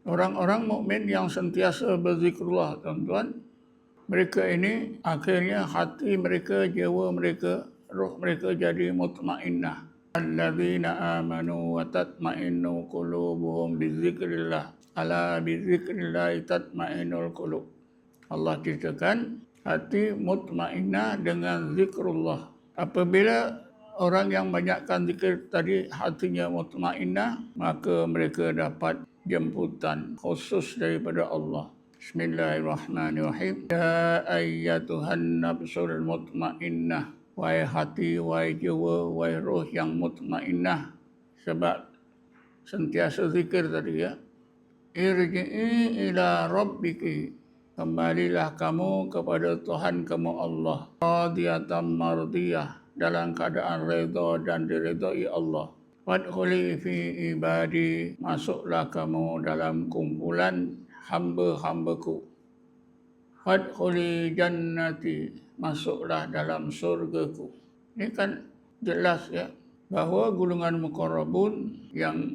Orang-orang mukmin yang sentiasa berzikrullah, tuan-tuan, mereka ini akhirnya hati mereka, jiwa mereka, roh mereka jadi mutmainnah. Alladzina amanu wa tatma'innu qulubuhum bizikrillah. Ala bizikrillah tatma'innul qulub. Allah ceritakan hati mutmainnah dengan zikrullah. Apabila orang yang banyakkan zikir tadi hatinya mutmainnah, maka mereka dapat jemputan khusus daripada Allah. Bismillahirrahmanirrahim. Ya ayyatuhan nafsul mutmainnah. Wahai hati, wahai jiwa, wahai roh yang mutmainnah. Sebab sentiasa zikir tadi ya. Irji'i ila rabbiki. Kembalilah kamu kepada Tuhan kamu Allah. Radiyatan mardiyah. Dalam keadaan redha dan diredai Allah. Wadkhuli fi ibadi. Masuklah kamu dalam kumpulan hamba-hambaku. Wadkhuli jannati. Masuklah dalam surgaku. Ini kan jelas ya, bahawa golongan muqarrabun yang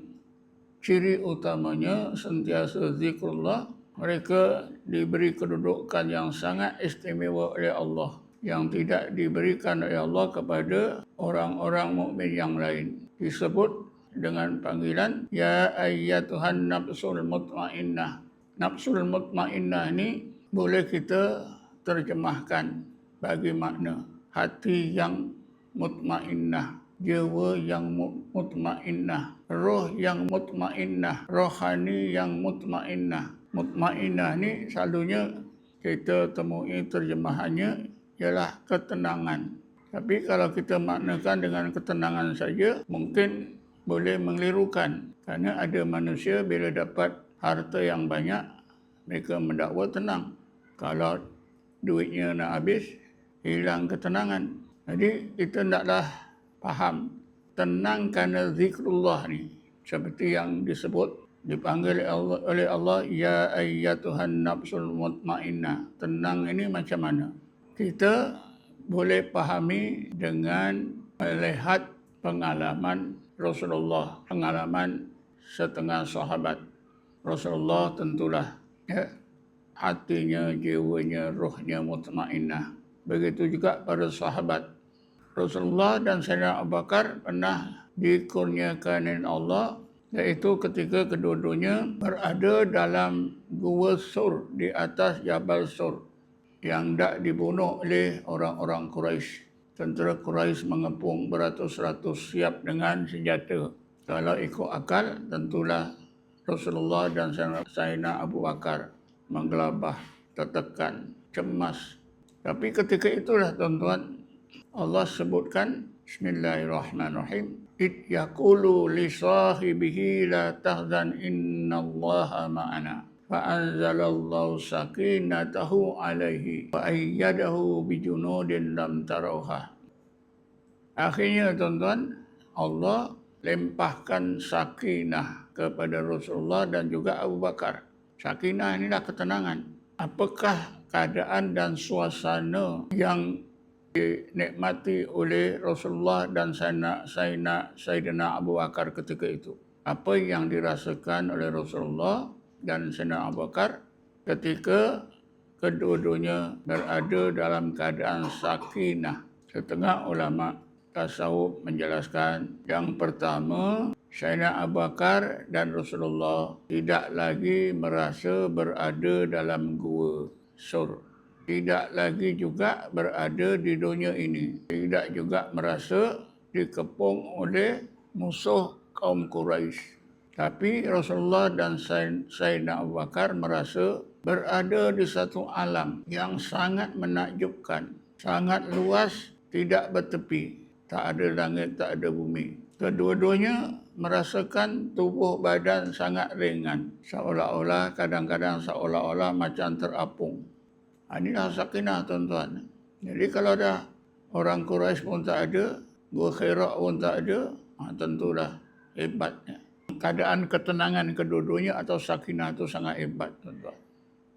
ciri utamanya sentiasa zikrullah, mereka diberi kedudukan yang sangat istimewa oleh Allah, yang tidak diberikan oleh Allah kepada orang-orang mukmin yang lain. Disebut dengan panggilan ya ayyatuhan nafsul mutmainnah. Nafsul mutmainnah ini boleh kita terjemahkan bagi makna hati yang mutmainnah, jiwa yang mutmainnah, roh yang mutmainnah, rohani yang mutmainnah. Mutmainnah ni selalunya kita temui terjemahannya ialah ketenangan. Tapi kalau kita maknakan dengan ketenangan saja, mungkin boleh mengelirukan. Kerana ada manusia bila dapat harta yang banyak, mereka mendakwa tenang. Kalau duitnya nak habis, hilang ketenangan. Jadi kita hendaklah faham, tenang kerana zikrullah ni. Seperti yang disebut, dipanggil oleh Allah, ya ayyatuhan nafsul mutmainnah. Tenang ini macam mana? Kita boleh pahami dengan melihat pengalaman Rasulullah, pengalaman setengah sahabat. Rasulullah tentulah ya, hatinya, jiwanya, rohnya mutmainnah. Begitu juga para sahabat. Rasulullah dan Sayyidina Abu Bakar pernah dikurniakan oleh Allah, iaitu ketika kedua-duanya berada dalam gua Sur, di atas Jabal Sur, yang dak dibunuh oleh orang-orang Quraisy. Tentera Quraisy mengepung beratus-ratus siap dengan senjata. Kalau ikut akal, tentulah Rasulullah dan Sayyidina Abu Bakar menggelabah, tertekan, cemas. Tapi ketika itulah tuan-tuan, Allah sebutkan, Bismillahirrahmanirrahim, Id yaqulu li sahibihi la tahzan innallaha ma'ana. Fa'anzalallahu sakinatahu alaihi wa ayyadahu bijunudin lam tarauha. Akhirnya tuan-tuan, Allah lempahkan sakinah kepada Rasulullah dan juga Abu Bakar. Sakinah inilah ketenangan. Apakah keadaan dan suasana yang dinikmati oleh Rasulullah dan Sayyidina Abu Bakar ketika itu? Apa yang dirasakan oleh Rasulullah dan Sayyidina Abu Bakar ketika kedua-duanya berada dalam keadaan sakinah? Setengah ulama tasawuf menjelaskan, yang pertama, Sayyidina Abu Bakar dan Rasulullah tidak lagi merasa berada dalam gua Sur. Tidak lagi juga berada di dunia ini. Tidak juga merasa dikepung oleh musuh kaum Quraisy. Tapi Rasulullah dan Sayyidina Abu Bakar merasa berada di satu alam yang sangat menakjubkan, sangat luas, tidak bertepi. Tak ada langit, tak ada bumi. Kedua-duanya merasakan tubuh badan sangat ringan. Seolah-olah, kadang-kadang seolah-olah macam terapung. Inilah sakinah tuan-tuan. Jadi kalau dah orang Quraisy pun tak ada, Gua Hira pun tak ada, tentulah hebatnya. Keadaan ketenangan kedua-duanya atau sakinah itu sangat hebat tuan-tuan.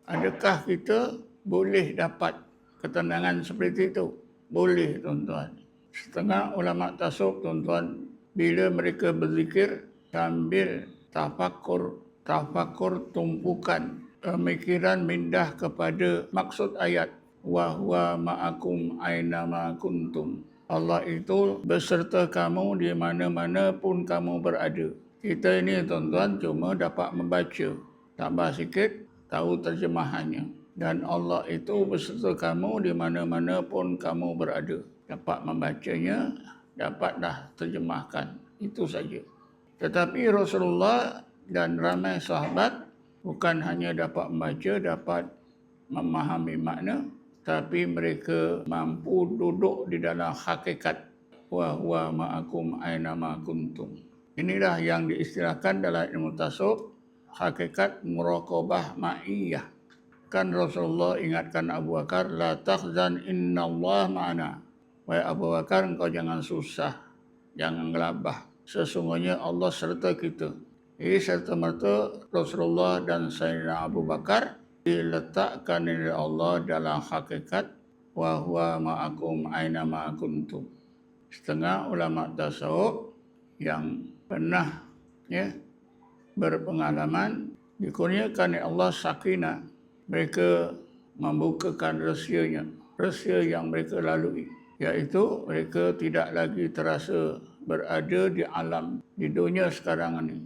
Adakah kita boleh dapat ketenangan seperti itu? Boleh tuan-tuan. Setengah ulama tasawuf tuan-tuan, bila mereka berzikir sambil tafakur, tafakur, tumpukan pemikiran mindah kepada maksud ayat wa huwa ma'akum aina ma kuntum. Allah itu beserta kamu di mana-mana pun kamu berada. Kita ini tuan-tuan cuma dapat membaca, tambah sikit tahu terjemahannya. Dan Allah itu beserta kamu di mana-mana pun kamu berada. Dapat membacanya, dapatlah terjemahkan. Itu saja. Tetapi Rasulullah dan ramai sahabat bukan hanya dapat membaca, dapat memahami makna, tapi mereka mampu duduk di dalam hakikat wa huwa ma'akum aina ma kuntum. Inilah yang diistilahkan dalam ilmu tasawuf hakikat muraqabah ma'iyah. Kan Rasulullah ingatkan Abu Bakar, la tahzan innallaha ma'ana. Wahai Abu Bakar, engkau jangan susah, jangan gelabah. Sesungguhnya Allah serta kita. Jadi serta-merta Rasulullah dan Sayyidina Abu Bakar diletakkan oleh Allah dalam hakikat wa huwa ma'akum aina ma kuntum. Setengah ulama tasawuf yang pernah berpengalaman dikurniakan oleh Allah sakinah. Mereka membukakan rahsianya, rahsia yang mereka lalui, iaitu mereka tidak lagi terasa berada di alam di dunia sekarang ini.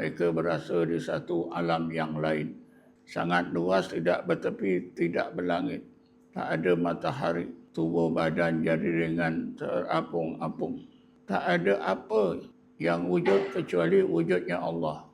Mereka berasa di satu alam yang lain, sangat luas, tidak bertepi, tidak berlangit, tak ada matahari, tubuh badan jadi ringan, terapung-apung. Tak ada apa yang wujud kecuali wujudnya Allah.